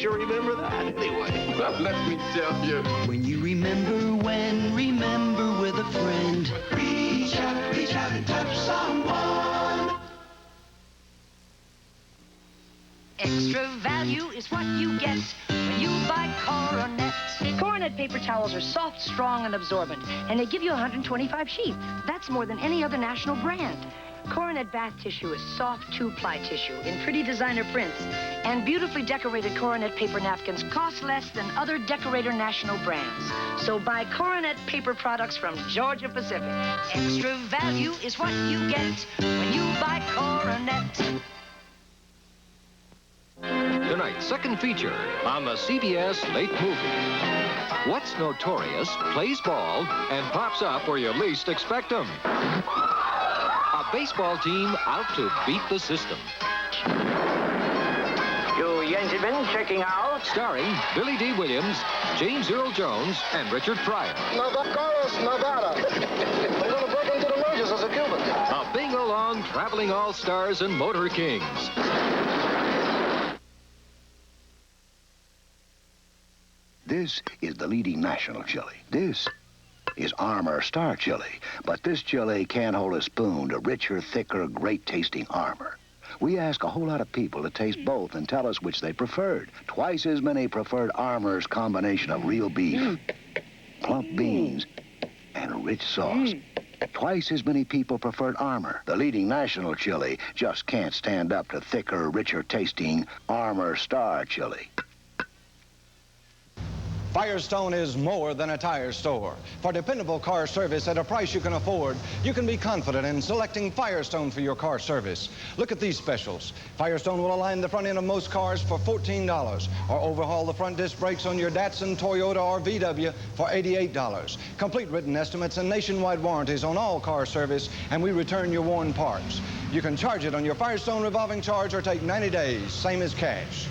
you remember that anyway? Well, let me tell you. When you remember with a friend. Reach out and touch someone. Extra value is what you get when you buy Coronet. Coronet paper towels are soft, strong, and absorbent, and they give you 125 sheets. That's more than any other national brand. Coronet bath tissue is soft two-ply tissue in pretty designer prints, and beautifully decorated Coronet paper napkins cost less than other decorator national brands. So buy Coronet paper products from Georgia Pacific. Extra value is what you get when you buy Coronet. Tonight's second feature on the CBS Late Movie. What's notorious, plays ball, and pops up where you least expect him? A baseball team out to beat the system. You gentlemen checking out? Starring Billy D. Williams, James Earl Jones, and Richard Pryor. Nevada. I'm going to break into the majors as a Cuban. A bing-along traveling all-stars and motor kings. This is the leading national chili. This is Armour Star Chili. But this chili can't hold a spoon to richer, thicker, great-tasting Armour. We asked a whole lot of people to taste both and tell us which they preferred. Twice as many preferred Armour's combination of real beef, plump beans, and rich sauce. Twice as many people preferred Armour. The leading national chili just can't stand up to thicker, richer-tasting Armour Star Chili. Firestone is more than a tire store. For dependable car service at a price you can afford, you can be confident in selecting Firestone for your car service. Look at these specials. Firestone will align the front end of most cars for $14, or overhaul the front disc brakes on your Datsun, Toyota, or VW for $88. Complete written estimates and nationwide warranties on all car service, and we return your worn parts. You can charge it on your Firestone revolving charge or take 90 days, same as cash.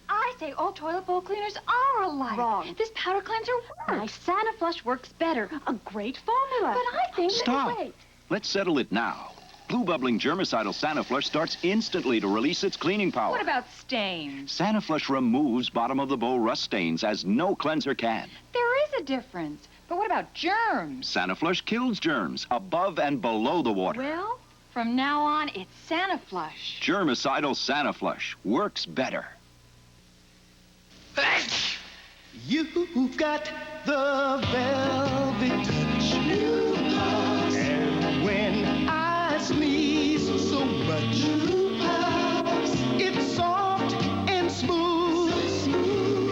I say all toilet bowl cleaners are alike. Wrong. This powder cleanser works. My Santa Flush works better. A great formula. But I think... Stop. Wait. Let's settle it now. Blue bubbling germicidal Santa Flush starts instantly to release its cleaning power. What about stains? Santa Flush removes bottom of the bowl rust stains as no cleanser can. There is a difference. But what about germs? Santa Flush kills germs above and below the water. Well, from now on, it's Santa Flush. Germicidal Santa Flush works better. You've got the velvet touch. And when I sneeze so much, it's soft and smooth.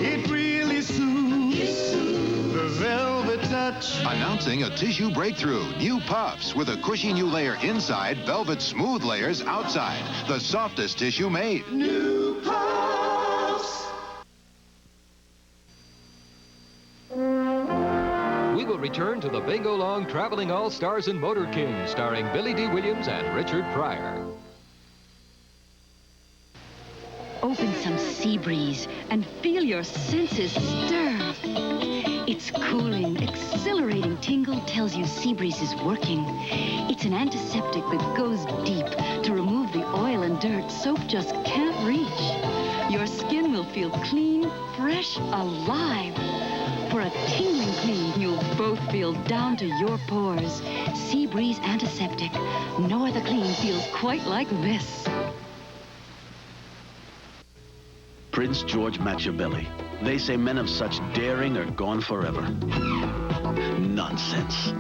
It really soothes the velvet touch. Announcing a tissue breakthrough. New Puffs with a cushy new layer inside, velvet smooth layers outside. The softest tissue made. New Puffs. We will return to the bingo-long traveling all-stars and motor kings, starring Billy D. Williams and Richard Pryor. Open some sea breeze and feel your senses stir. Its cooling, exhilarating tingle tells you sea breeze is working. It's an antiseptic that goes deep to remove the oil and dirt soap just can't reach. Your skin will feel clean, fresh, alive. For a tingling clean, you'll both feel down to your pores. Sea Breeze Antiseptic. No other clean feels quite like this. Prince George Machiavelli. They say men of such daring are gone forever. Nonsense.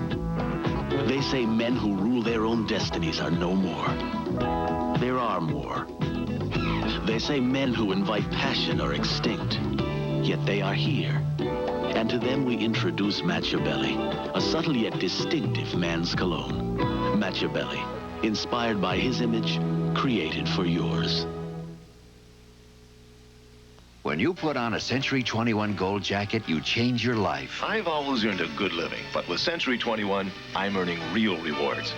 They say men who rule their own destinies are no more. There are more. They say men who invite passion are extinct, yet they are here. And to them we introduce Machiavelli, a subtle yet distinctive man's cologne. Machiavelli, inspired by his image, created for yours. When you put on a Century 21 Gold jacket, you change your life. I've always earned a good living, but with Century 21, I'm earning real rewards.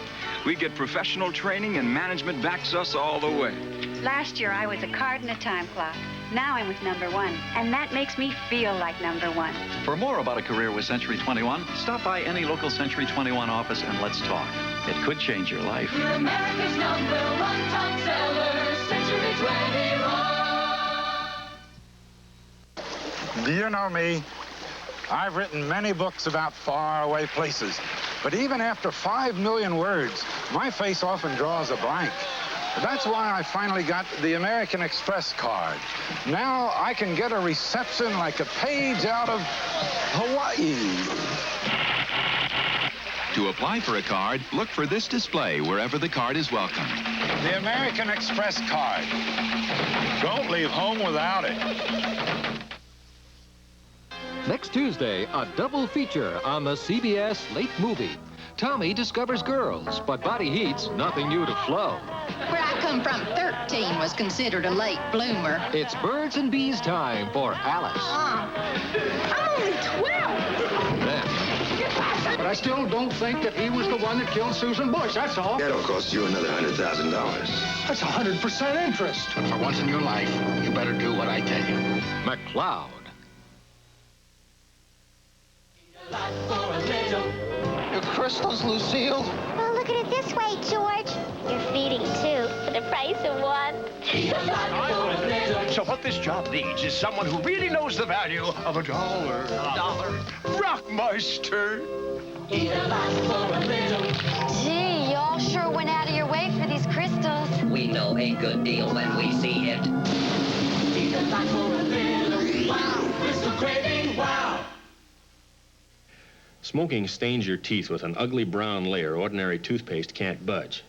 We get professional training and management backs us all the way. Last year, I was a card and a time clock. Now I'm with number one, and that makes me feel like number one. For more about a career with Century 21, stop by any local Century 21 office and let's talk. It could change your life. We're America's #1 top seller. You know me. I've written many books about faraway places. But even after 5 million words, my face often draws a blank. That's why I finally got the American Express card. Now I can get a reception like a page out of Hawaii. To apply for a card, look for this display wherever the card is welcome. The American Express card. Don't leave home without it. Next Tuesday, a double feature on the CBS Late Movie. Tommy discovers girls, but body heat's nothing new to Flo. Where I come from, 13 was considered a late bloomer. It's birds and bees time for Alice. I'm only 12. Then, But I still don't think that he was the one that killed Susan Bush, that's all. That'll cost you another $100,000. That's 100% interest. But for once in your life, you better do what I tell you. McCloud. Your crystals, Lucille? Well, look at it this way, George. You're feeding two for the price of one. So what this job needs is someone who really knows the value of $1. Rockmeister. Gee, y'all sure went out of your way for these crystals. We know a good deal when we see it. Wow, crystal craving, wow. Smoking stains your teeth with an ugly brown layer ordinary toothpaste can't budge.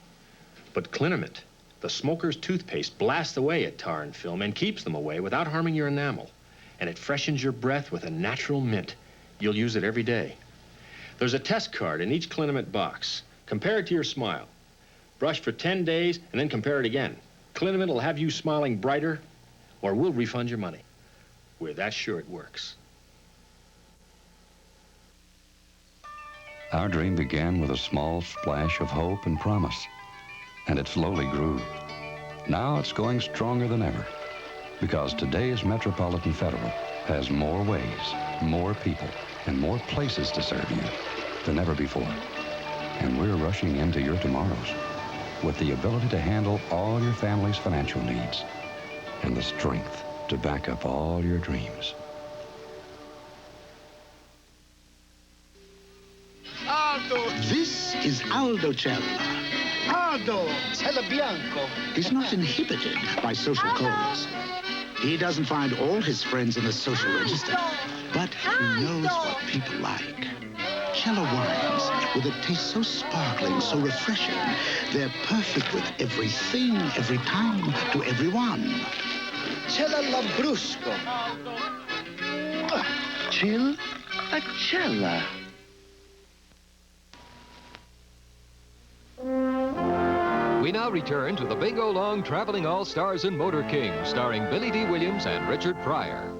But Cliniment, the smoker's toothpaste, blasts away at tar and film and keeps them away without harming your enamel. And it freshens your breath with a natural mint. You'll use it every day. There's a test card in each Cliniment box. Compare it to your smile. Brush for 10 days and then compare it again. Cliniment will have you smiling brighter, or we'll refund your money. We're that sure it works. Our dream began with a small splash of hope and promise, and it slowly grew. Now it's going stronger than ever, because today's Metropolitan Federal has more ways, more people, and more places to serve you than ever before. And we're rushing into your tomorrows with the ability to handle all your family's financial needs and the strength to back up all your dreams. Aldo. This is Aldo Cella. Aldo, Cella Bianco. He's not inhibited by social codes. He doesn't find all his friends in the social register, but he knows what people like. Cella wines, with a taste so sparkling, so refreshing, they're perfect with everything, every time, to everyone. Cella Lambrusco. Chill a Cella. we now return to the Bingo Long Traveling All-Stars and Motor King, starring Billy D. Williams and Richard Pryor.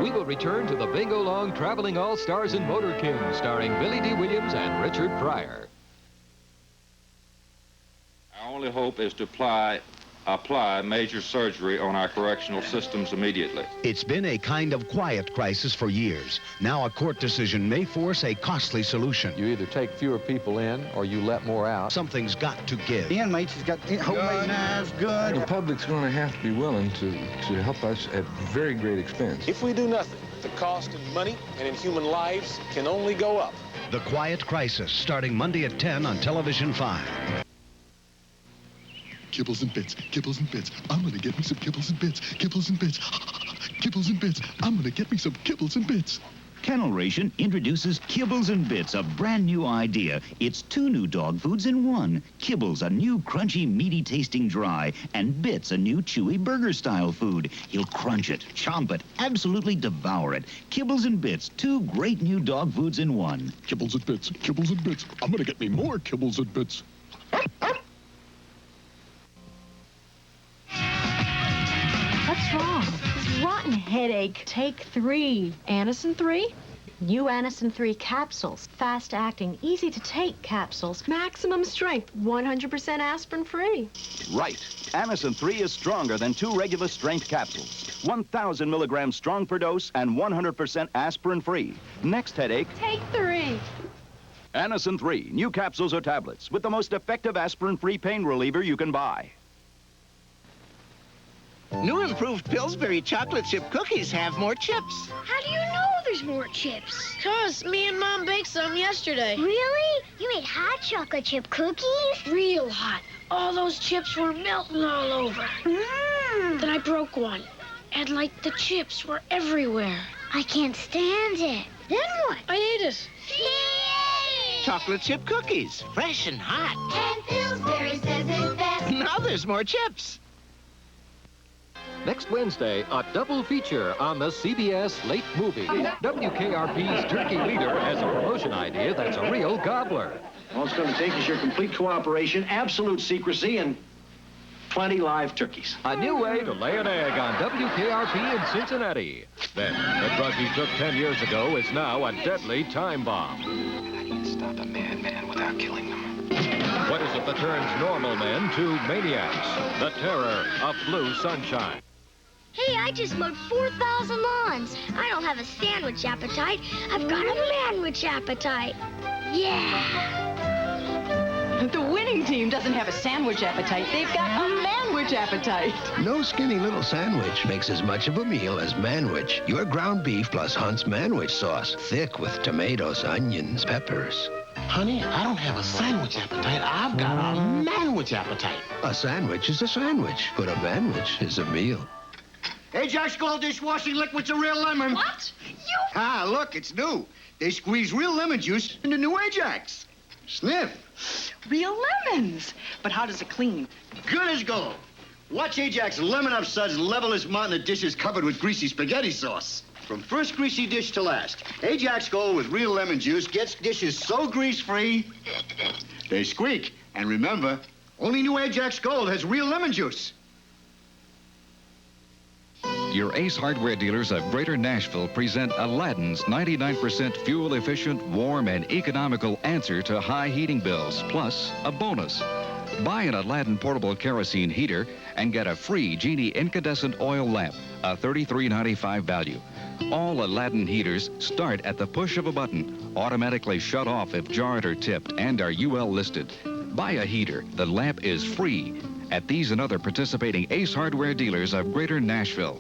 We will return to the Bingo Long Traveling All-Stars and Motor King, starring Billy D. Williams and Richard Pryor. Our only hope is to apply major surgery on our correctional systems immediately. It's been a kind of quiet crisis for years. Now a court decision may force a costly solution. You either take fewer people in or you let more out. Something's got to give. The inmates has got homemade knives, good. The public's going to have to be willing to help us at very great expense. If we do nothing, the cost in money and in human lives can only go up. The Quiet Crisis, starting Monday at 10 on Television 5. Kibbles and bits, kibbles and bits. I'm gonna get me some kibbles and bits, kibbles and bits, kibbles and bits. I'm gonna get me some kibbles and bits. Kennel Ration introduces Kibbles and Bits, a brand new idea. It's 2 new dog foods in one. Kibbles, a new crunchy, meaty tasting dry, and Bits, a new chewy burger-style food. He'll crunch it, chomp it, absolutely devour it. Kibbles and Bits, 2 great new dog foods in one. Kibbles and bits, kibbles and bits. I'm gonna get me more kibbles and bits. What's wrong? This rotten headache. Take 3. Anacin 3? New Anacin 3 capsules. Fast-acting, easy-to-take capsules. Maximum strength. 100% aspirin-free. Right. Anacin 3 is stronger than 2 regular strength capsules. 1,000 milligrams strong per dose and 100% aspirin-free. Next headache, Take 3. Anacin 3, new capsules or tablets with the most effective aspirin-free pain reliever you can buy. New improved Pillsbury chocolate chip cookies have more chips. How do you know there's more chips? 'Cause me and Mom baked some yesterday. Really? You made hot chocolate chip cookies? Real hot. All those chips were melting all over. Then I broke one. And like the chips were everywhere. I can't stand it. Then what? I ate it. Yay! Chocolate chip cookies, fresh and hot. And Pillsbury says it's best. Now there's more chips. Next Wednesday, a double feature on the CBS Late Movie. WKRP's turkey leader has a promotion idea that's a real gobbler. All it's going to take is your complete cooperation, absolute secrecy, and 20 live turkeys. A new way to lay an egg on WKRP in Cincinnati. Then, the drug he took 10 years ago is now a deadly time bomb. I can't stop a madman without killing them. What is it that turns normal men to maniacs? The terror of blue sunshine. Hey, I just mowed 4,000 lawns. I don't have a sandwich appetite. I've got a manwich appetite. Yeah. The winning team doesn't have a sandwich appetite. They've got a manwich appetite. No skinny little sandwich makes as much of a meal as Manwich. Your ground beef plus Hunt's Manwich sauce. Thick with tomatoes, onions, peppers. Honey, I don't have a sandwich appetite. I've got a manwich appetite. A sandwich is a sandwich, but a manwich is a meal. Ajax Gold dishwashing liquid's a real lemon. What? You... Ah, look, it's new. They squeeze real lemon juice into new Ajax. Sniff. Real lemons. But how does it clean? Good as gold. Watch Ajax lemon up suds level his mountain of dishes covered with greasy spaghetti sauce. From first greasy dish to last, Ajax Gold with real lemon juice gets dishes so grease-free, they squeak. And remember, only new Ajax Gold has real lemon juice. Your Ace Hardware dealers of Greater Nashville present Aladdin's 99% fuel-efficient, warm, and economical answer to high heating bills, plus a bonus. Buy an Aladdin portable kerosene heater and get a free Genie incandescent oil lamp, a $33.95 value. All Aladdin heaters start at the push of a button, automatically shut off if jarred or tipped, and are UL listed. Buy a heater. The lamp is free at these and other participating Ace Hardware dealers of Greater Nashville.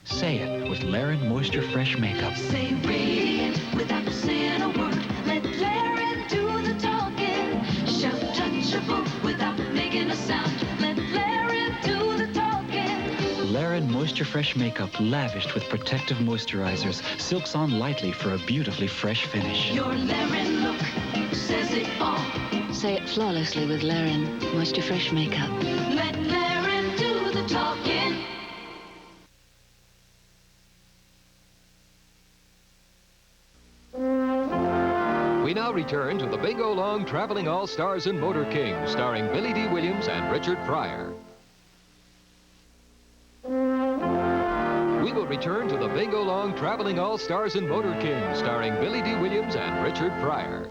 Say it with Laren Moisture Fresh Makeup. Say radiant without saying a word. Let Laren do the talking. Shout touchable without making a sound. Let Laren do the talking. Laren Moisture Fresh Makeup, lavished with protective moisturizers, silks on lightly for a beautifully fresh finish. Your Laren look says it all. Say it flawlessly with Laren Moisture Fresh Makeup. Let Laren do the talking. We now return to the Bingo Long Traveling All-Stars and Motor King, starring Billy D. Williams and Richard Pryor. We will return to the Bingo Long Traveling All-Stars and Motor King, starring Billy D. Williams and Richard Pryor.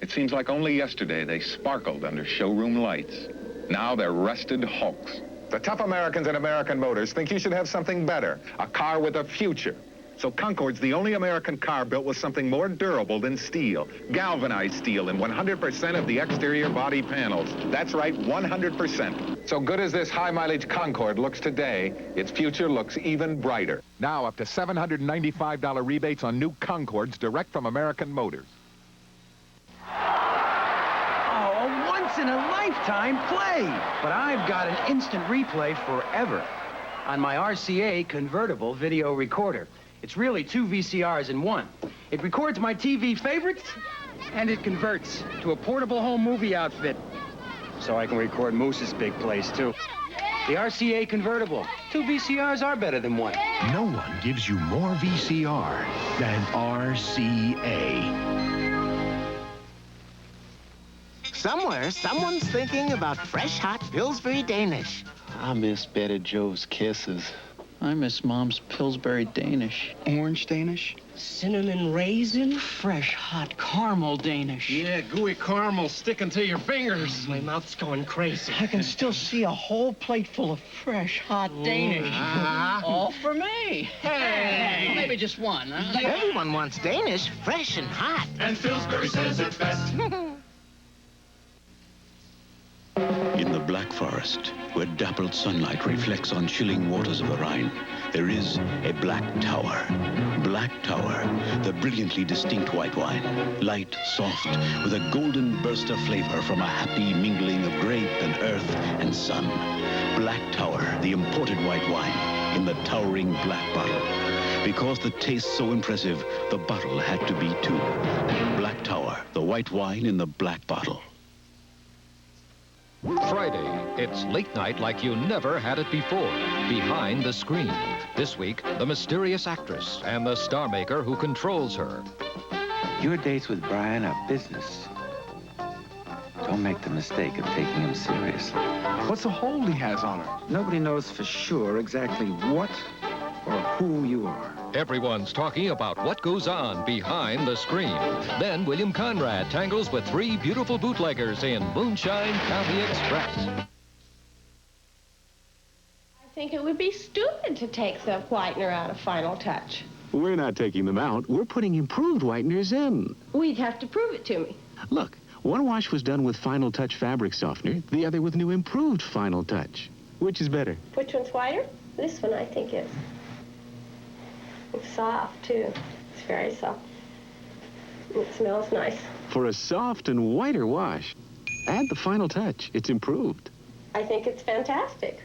It seems like only yesterday they sparkled under showroom lights. Now they're rusted hulks. The tough Americans at American Motors think you should have something better, a car with a future. So Concord's the only American car built with something more durable than steel. Galvanized steel in 100% of the exterior body panels. That's right, 100%. So good as this high-mileage Concorde looks today, its future looks even brighter. Now up to $795 rebates on new Concords direct from American Motors. Oh, a once-in-a-lifetime play. But I've got an instant replay forever on my RCA convertible video recorder. It's really 2 VCRs in one. It records my TV favorites, and it converts to a portable home movie outfit. So I can record Moose's big plays, too. The RCA convertible. 2 VCRs are better than one. No one gives you more VCR than RCA. Somewhere, someone's thinking about fresh, hot Pillsbury Danish. I miss Betty Jo's kisses. I miss Mom's Pillsbury Danish. Orange Danish? Cinnamon raisin? Fresh, hot caramel Danish. Yeah, gooey caramel sticking to your fingers. My mouth's going crazy. I can still see a whole plate full of fresh, hot Danish. All for me. Hey, maybe just one, huh? Everyone wants Danish, fresh and hot. And Pillsbury says it's best. In the black forest, where dappled sunlight reflects on chilling waters of the Rhine, there is a black tower. Black Tower, the brilliantly distinct white wine. Light, soft, with a golden burst of flavor from a happy mingling of grape and earth and sun. Black Tower, the imported white wine, in the towering black bottle. Because the taste so impressive, the bottle had to be too. Black Tower, the white wine in the black bottle. Friday, it's late night like you never had it before. Behind the screen. This week, the mysterious actress and the star maker who controls her. Your dates with Brian are business. Don't make the mistake of taking him seriously. What's the hold he has on her? Nobody knows for sure exactly what or who you are. Everyone's talking about what goes on behind the screen. Then William Conrad tangles with three beautiful bootleggers in Moonshine County Express. I think it would be stupid to take the whitener out of Final Touch. We're not taking them out. We're putting improved whiteners in. We'd have to prove it to me. Look, one wash was done with Final Touch fabric softener, the other with new improved Final Touch. Which is better? Which one's whiter? This one, I think, is. It's soft, too. It's very soft. It smells nice. For a soft and whiter wash, add the Final Touch. It's improved. I think it's fantastic.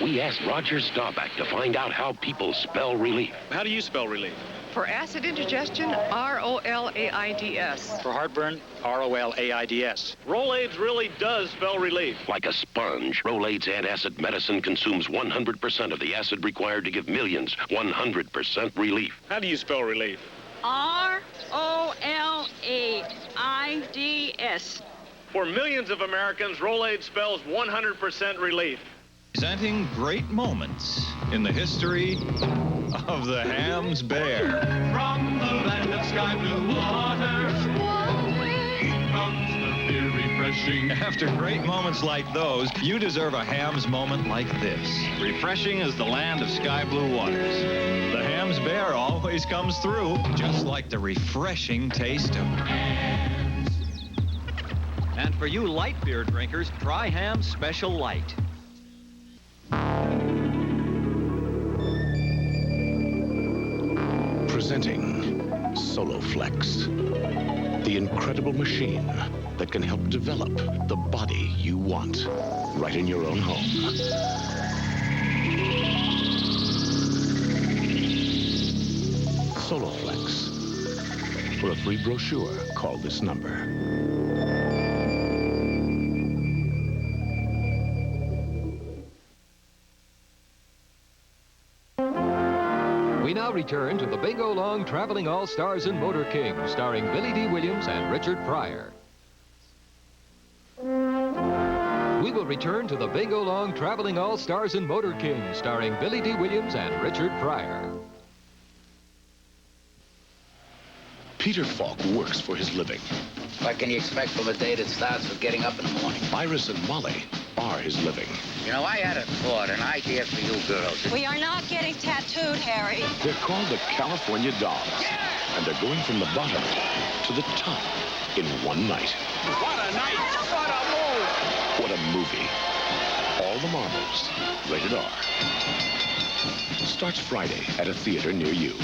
We asked Roger Staubach to find out how people spell relief. How do you spell relief? For acid indigestion, R-O-L-A-I-D-S. For heartburn, R-O-L-A-I-D-S. Rolaids really does spell relief. Like a sponge, Rolaids antacid medicine consumes 100% of the acid required to give millions 100% relief. How do you spell relief? R-O-L-A-I-D-S. For millions of Americans, Rolaids spells 100% relief. Presenting great moments in the history of the Hams Bear. From the land of sky blue waters, comes the beer refreshing. After great moments like those, you deserve a Hams moment like this. Refreshing as the land of sky blue waters. The Hams Bear always comes through, just like the refreshing taste of Hams. And for you light beer drinkers, try Hams Special Light. Presenting Soloflex, the incredible machine that can help develop the body you want right in your own home. Soloflex. For a free brochure, call this number. We now return to the Bingo Long Traveling All-Stars and Motor King, starring Billy D. Williams and Richard Pryor. We will return to the Bingo Long Traveling All-Stars and Motor King, starring Billy D. Williams and Richard Pryor. Peter Falk works for his living. What can you expect from a day that starts with getting up in the morning? Iris and Molly are his living. You know, I had a thought, an idea for you girls. We are not getting tattooed, Harry. They're called the California Dolls. And they're going from the bottom to the top in one night. What a night! What a move! What a movie. All the Marbles. Rated R. Starts Friday at a theater near you.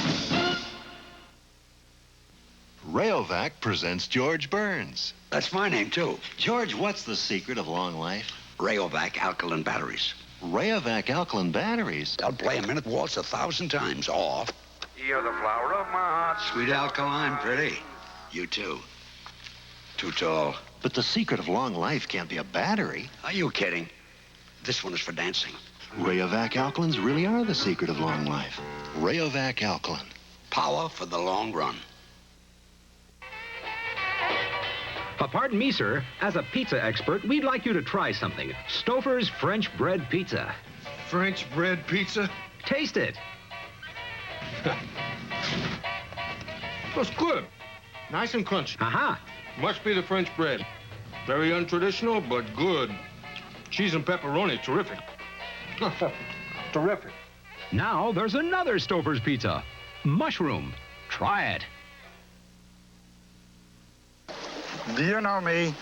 Rayovac presents George Burns. That's my name, too. George, what's the secret of long life? Rayovac alkaline batteries. Rayovac alkaline batteries? They'll play a minute waltz 1,000 times, or... You're the flower of my heart. Sweet alkaline, pretty. You, too. Too tall. But the secret of long life can't be a battery. Are you kidding? This one is for dancing. Rayovac alkalines really are the secret of long life. Rayovac alkaline. Power for the long run. Pardon me, sir. As a pizza expert, we'd like you to try something. Stouffer's French bread pizza. French bread pizza? Taste it. That's good. Nice and crunchy. Aha. Must be the French bread. Very untraditional, but good. Cheese and pepperoni, terrific. Terrific. Now there's another Stouffer's pizza. Mushroom. Try it. Do you know me?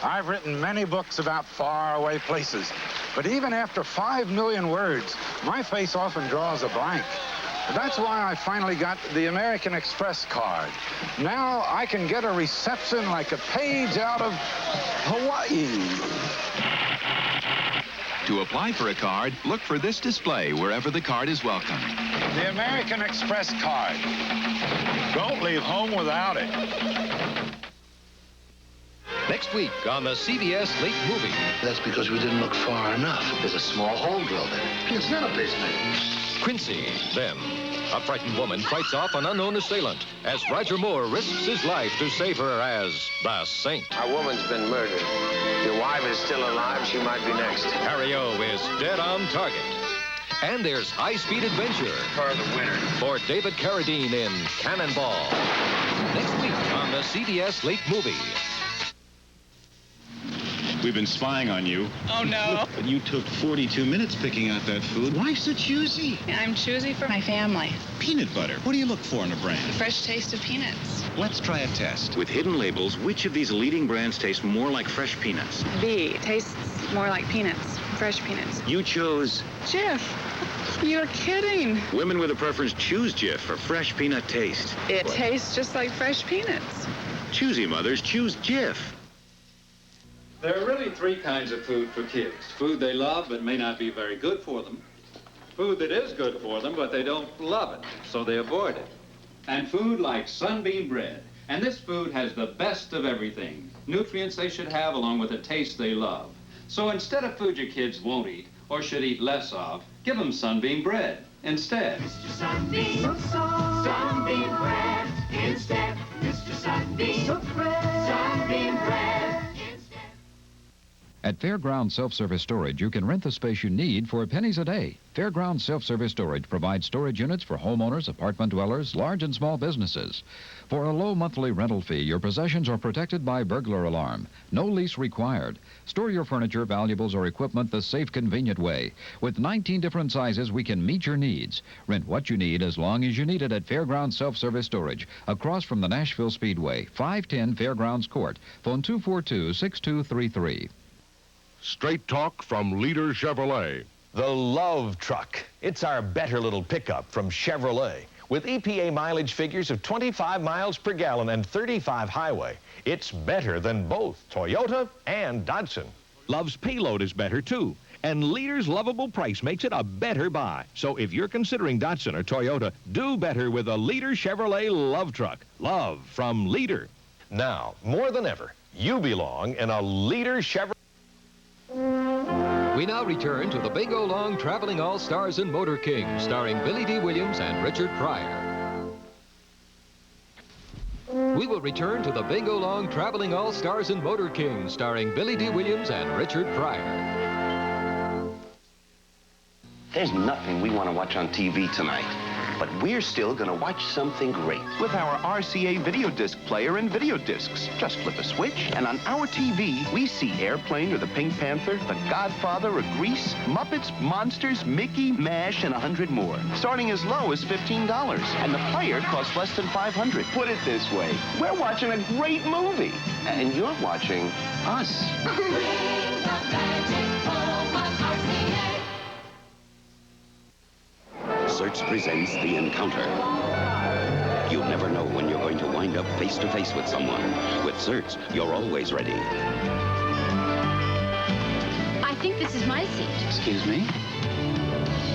I've written many books about faraway places, but even after 5 million words, my face often draws a blank. That's why I finally got the American Express card. Now I can get a reception like a page out of Hawaii. To apply for a card, look for this display wherever the card is welcome. The American Express card. Don't leave home without it. Next week on the CBS Late Movie. That's because we didn't look far enough. There's a small hole drilled in it. It's not a basement. Quincy, then. A frightened woman fights off an unknown assailant as Roger Moore risks his life to save her as the Saint. A woman's been murdered. Your wife is still alive. She might be next. Harry O is dead on target. And there's high-speed adventure. For the winner. For David Carradine in Cannonball. Next week on the CBS Late Movie. We've been spying on you. Oh, no. But you took 42 minutes picking out that food. Why so choosy? I'm choosy for my family. Peanut butter. What do you look for in a brand? The fresh taste of peanuts. Let's try a test. With hidden labels, which of these leading brands taste more like fresh peanuts? B. Tastes more like peanuts. Fresh peanuts. You chose... Jif. You're kidding. Women with a preference choose Jif for fresh peanut taste. It tastes just like fresh peanuts. Choosy mothers choose Jif. There are really three kinds of food for kids. Food they love but may not be very good for them. Food that is good for them but they don't love it, so they avoid it. And food like Sunbeam bread. And this food has the best of everything. Nutrients they should have along with a taste they love. So instead of food your kids won't eat or should eat less of, give them Sunbeam bread instead. Mr. Sunbeam, so soft. Sunbeam bread instead. Mr. Sunbeam, so fresh. Sunbeam bread. At Fairground Self-Service Storage, you can rent the space you need for pennies a day. Fairground Self-Service Storage provides storage units for homeowners, apartment dwellers, large and small businesses. For a low monthly rental fee, your possessions are protected by burglar alarm. No lease required. Store your furniture, valuables, or equipment the safe, convenient way. With 19 different sizes, we can meet your needs. Rent what you need as long as you need it at Fairground Self-Service Storage, across from the Nashville Speedway, 510 Fairgrounds Court. Phone 242-6233. Straight talk from Leader Chevrolet. The Love Truck. It's our better little pickup from Chevrolet. With EPA mileage figures of 25 miles per gallon and 35 highway, it's better than both Toyota and Datsun. Love's payload is better, too. And Leader's lovable price makes it a better buy. So if you're considering Datsun or Toyota, do better with a Leader Chevrolet Love Truck. Love from Leader. Now, more than ever, you belong in a Leader Chevrolet. We now return to the Bingo Long Traveling All-Stars and Motor King, starring Billy D. Williams and Richard Pryor. We will return to the Bingo Long Traveling All-Stars and Motor King, starring Billy D. Williams and Richard Pryor. There's nothing we want to watch on TV tonight. But we're still going to watch something great. With our RCA video disc player and video discs. Just flip a switch, and on our TV, we see Airplane or The Pink Panther, The Godfather or Grease, Muppets, Monsters, Mickey, MASH, and 100 more. Starting as low as $15. And the player costs less than $500. Put it this way, we're watching a great movie. And you're watching us. Search presents The Encounter. You never know when you're going to wind up face-to-face with someone. With Search, you're always ready. I think this is my seat. Excuse me?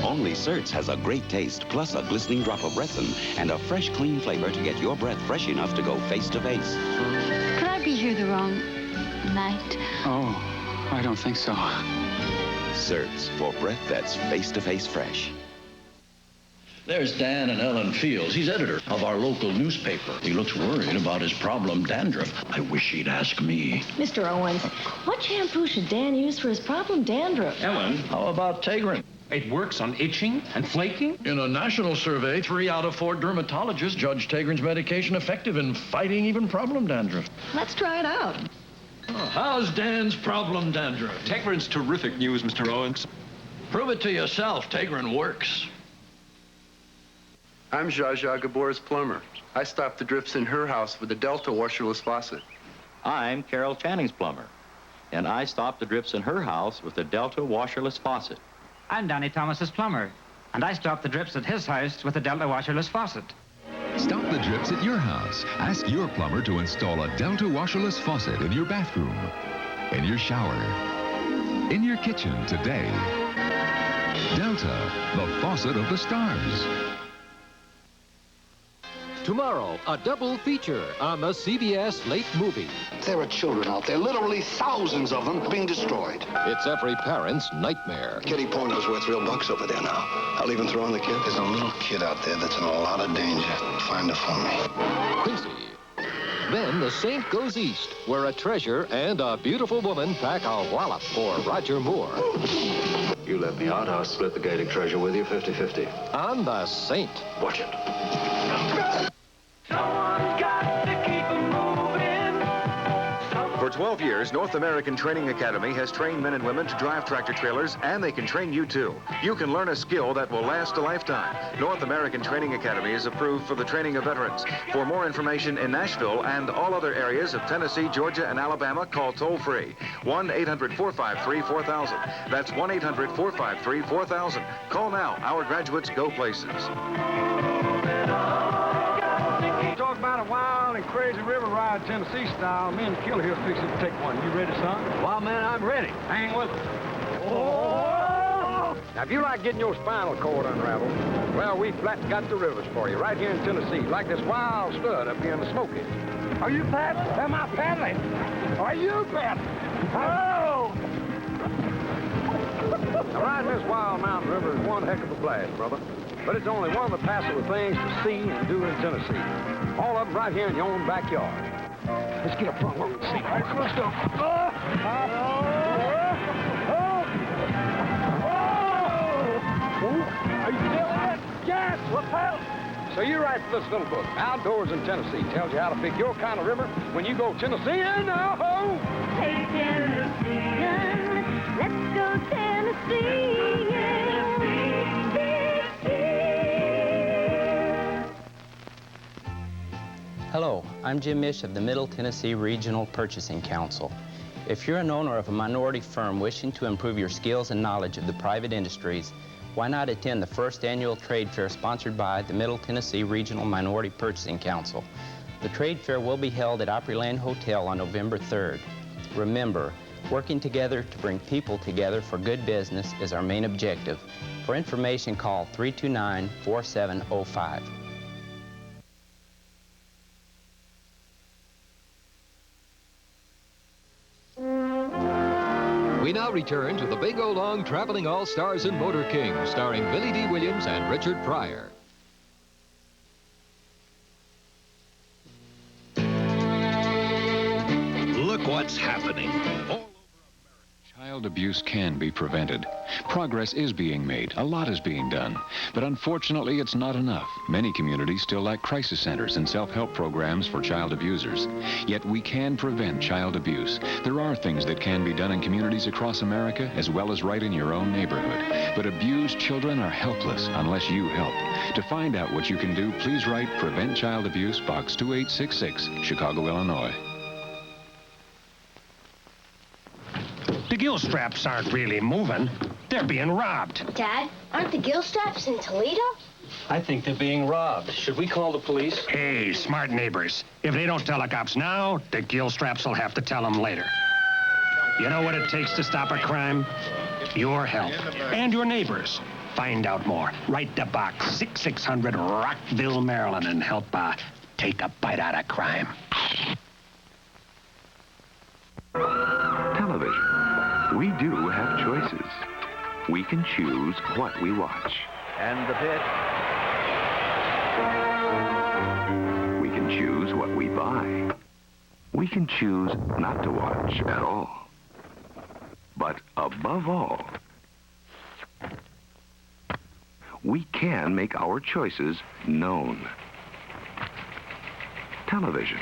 Only Search has a great taste, plus a glistening drop of resin and a fresh, clean flavor to get your breath fresh enough to go face-to-face. Could I be here the wrong night? Oh, I don't think so. Search for breath that's face-to-face fresh. There's Dan and Ellen Fields. He's editor of our local newspaper. He looks worried about his problem dandruff. I wish he'd ask me. Mr. Owens, what shampoo should Dan use for his problem dandruff? Ellen, how about Tegrin? It works on itching and flaking? In a national survey, 3 out of 4 dermatologists judged Tegrin's medication effective in fighting even problem dandruff. Let's try it out. How's Dan's problem dandruff? Tegrin's terrific news, Mr. Owens. Prove it to yourself. Tegrin works. I'm Zsa Zsa Gabor's plumber. I stopped the drips in her house with a Delta washerless faucet. I'm Carol Channing's plumber. and I stopped the drips in her house with the Delta washerless faucet. I'm Danny Thomas's plumber, and I stopped the drips at his house with a Delta washerless faucet. Stop the drips at your house. Ask your plumber to install a Delta washerless faucet in your bathroom, in your shower, in your kitchen today. Delta, the faucet of the stars. Tomorrow, a double feature on the CBS Late Movie. There are children out there, literally thousands of them, being destroyed. It's every parent's nightmare. Kitty Porno's worth real bucks over there now. I'll even throw in the kid. There's a little kid out there that's in a lot of danger. Find her for me. Quincy. Then the Saint goes east, where a treasure and a beautiful woman pack a wallop for Roger Moore. You let me out, I'll split the gated treasure with you 50-50. On the Saint. Watch it. For 12 years, North American Training Academy has trained men and women to drive tractor trailers, and they can train you too. You can learn a skill that will last a lifetime. North American Training Academy is approved for the training of veterans. For more information in Nashville and all other areas of Tennessee, Georgia, and Alabama, call toll-free 1-800-453-4000. That's 1-800-453-4000. Call now. Our graduates go places. Talk about a wild and crazy river ride, Tennessee style. Me and Killer here fixing to take one. You ready, son? Wild man, I'm ready. Hang with us. Oh! Now, if you like getting your spinal cord unraveled, well, we flat got the rivers for you right here in Tennessee, like this wild stud up here in the Smokies. Are you paddling? Am I paddling? Are you paddling? Oh! Now, riding this wild mountain river is one heck of a blast, brother. But it's only one of the passable things to see and do in Tennessee. All of them right here in your own backyard. Let's get up front where we can see. All right, let's go. Are you feeling it? Yes, what's that? So you write this little book, Outdoors in Tennessee. Tells you how to pick your kind of river when you go Tennesseeing. Oh! Hey, Tennessean, let's go Tennesseeing. Hello, I'm Jim Mish of the Middle Tennessee Regional Purchasing Council. If you're an owner of a minority firm wishing to improve your skills and knowledge of the private industries, why not attend the first annual trade fair sponsored by the Middle Tennessee Regional Minority Purchasing Council? The trade fair will be held at Opryland Hotel on November 3rd. Remember, working together to bring people together for good business is our main objective. For information, call 329-4705. We now return to the Big O Long Traveling All-Stars and Motor King, starring Billy D. Williams and Richard Pryor. Look what's happening. Child abuse can be prevented. Progress is being made. A lot is being done. But unfortunately, it's not enough. Many communities still lack crisis centers and self-help programs for child abusers. Yet we can prevent child abuse. There are things that can be done in communities across America, as well as right in your own neighborhood. But abused children are helpless unless you help. To find out what you can do, please write Prevent Child Abuse, Box 2866, Chicago, Illinois. The gill straps aren't really moving. They're being robbed. Dad, aren't the gill straps in Toledo? I think they're being robbed. Should we call the police? Hey, smart neighbors. If they don't tell the cops now, the gill straps will have to tell them later. You know what it takes to stop a crime? Your help. And your neighbors. Find out more. Write the box 6600 Rockville, Maryland, and help take a bite out of crime. Television. We do have choices. We can choose what we watch. And the pitch. We can choose what we buy. We can choose not to watch at all. But above all, we can make our choices known. Television.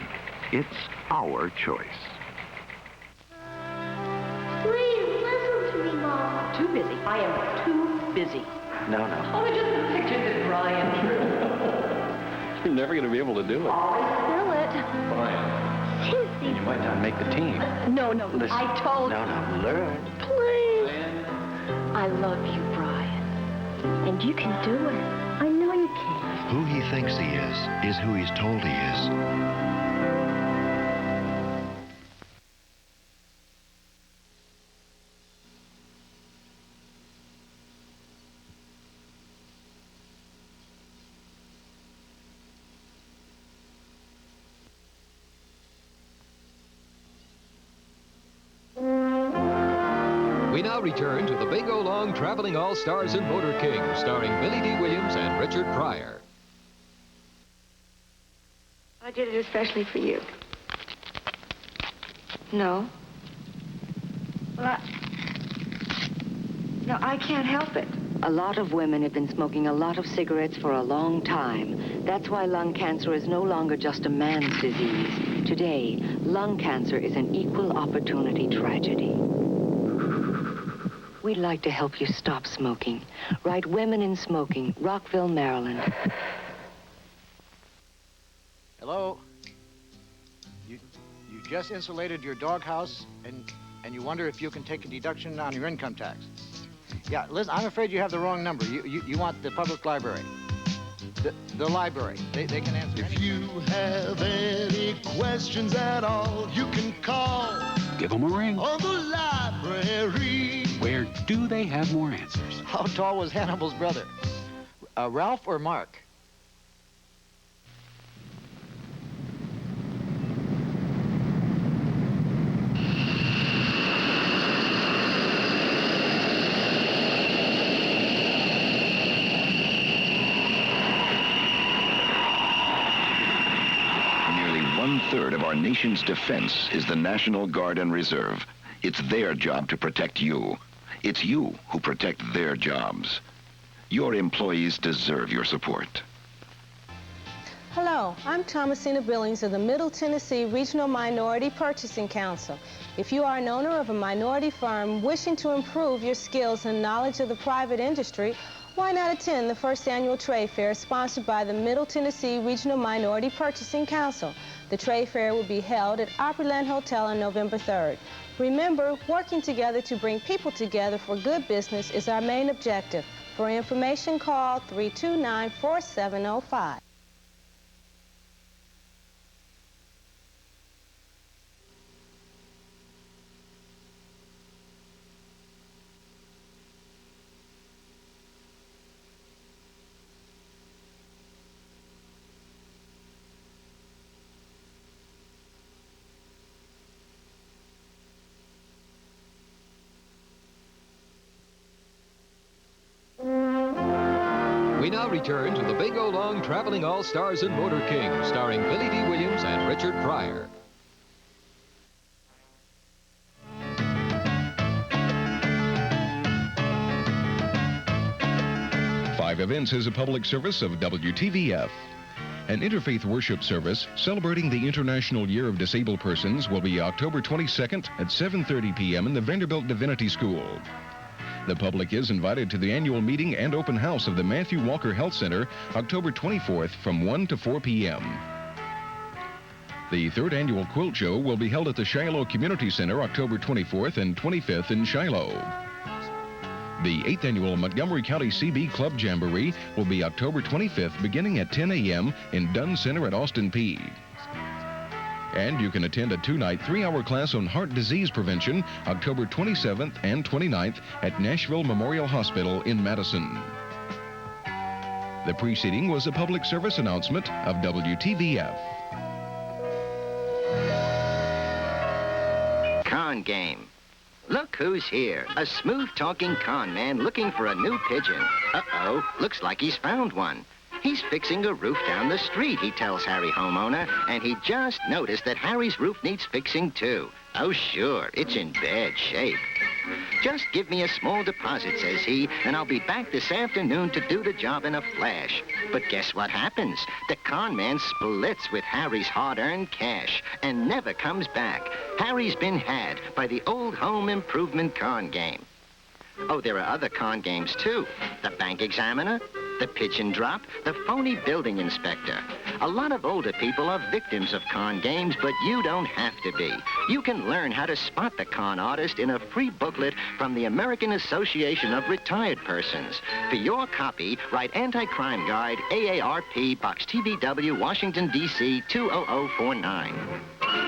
It's our choice. Please listen to me, Mom. Too busy. I am too busy. No. Oh, I just pictured it dry and true. You're never going to be able to do it. Always spill it. Fine. Tizzy. You might not make the team. No, Listen. I told you. No, learn. Please. I love you, Brian. And you can do it. I know you can. Who he thinks he is who he's told he is. We now return to the Bingo Long Traveling All-Stars and Motor King, starring Billy D. Williams and Richard Pryor. I did it especially for you. No. Well, No, I can't help it. A lot of women have been smoking a lot of cigarettes for a long time. That's why lung cancer is no longer just a man's disease. Today, lung cancer is an equal opportunity tragedy. We'd like to help you stop smoking. Write Women in Smoking, Rockville, Maryland. Hello? You just insulated your doghouse and you wonder if you can take a deduction on your income tax. Yeah, listen, I'm afraid you have the wrong number. You want the public library. The library. They can answer. If you have any questions at all, you can call. Give them a ring. On the library. Where do they have more answers? How tall was Hannibal's brother? Ralph or Mark? One-third of our nation's defense is the National Guard and Reserve. It's their job to protect you. It's you who protect their jobs. Your employees deserve your support. Hello, I'm Thomasina Billings of the Middle Tennessee Regional Minority Purchasing Council. If you are an owner of a minority firm wishing to improve your skills and knowledge of the private industry, why not attend the first annual trade fair sponsored by the Middle Tennessee Regional Minority Purchasing Council? The trade fair will be held at Opryland Hotel on November 3rd. Remember, working together to bring people together for good business is our main objective. For information, call 329-4705. We now return to the Bingo Long Traveling All-Stars and Motor King, starring Billy D. Williams and Richard Pryor. Five Events is a public service of WTVF. An interfaith worship service celebrating the International Year of Disabled Persons will be October 22nd at 7:30 p.m. in the Vanderbilt Divinity School. The public is invited to the annual meeting and open house of the Matthew Walker Health Center October 24th from 1 to 4 p.m. The third annual quilt show will be held at the Shiloh Community Center October 24th and 25th in Shiloh. The 8th annual Montgomery County CB Club Jamboree will be October 25th beginning at 10 a.m. in Dunn Center at Austin P. And you can attend a 2-night, 3-hour class on heart disease prevention October 27th and 29th at Nashville Memorial Hospital in Madison. The preceding was a public service announcement of WTVF. Con game. Look who's here. A smooth-talking con man looking for a new pigeon. Uh-oh, looks like he's found one. He's fixing a roof down the street, he tells Harry homeowner, and he just noticed that Harry's roof needs fixing too. Oh, sure, it's in bad shape. Just give me a small deposit, says he, and I'll be back this afternoon to do the job in a flash. But guess what happens? The con man splits with Harry's hard-earned cash and never comes back. Harry's been had by the old home improvement con game. Oh, there are other con games, too. The bank examiner, the pigeon drop, the phony building inspector. A lot of older people are victims of con games, but you don't have to be. You can learn how to spot the con artist in a free booklet from the American Association of Retired Persons. For your copy, write Anti-Crime Guide, AARP, Box TVW, Washington, D.C. 20049.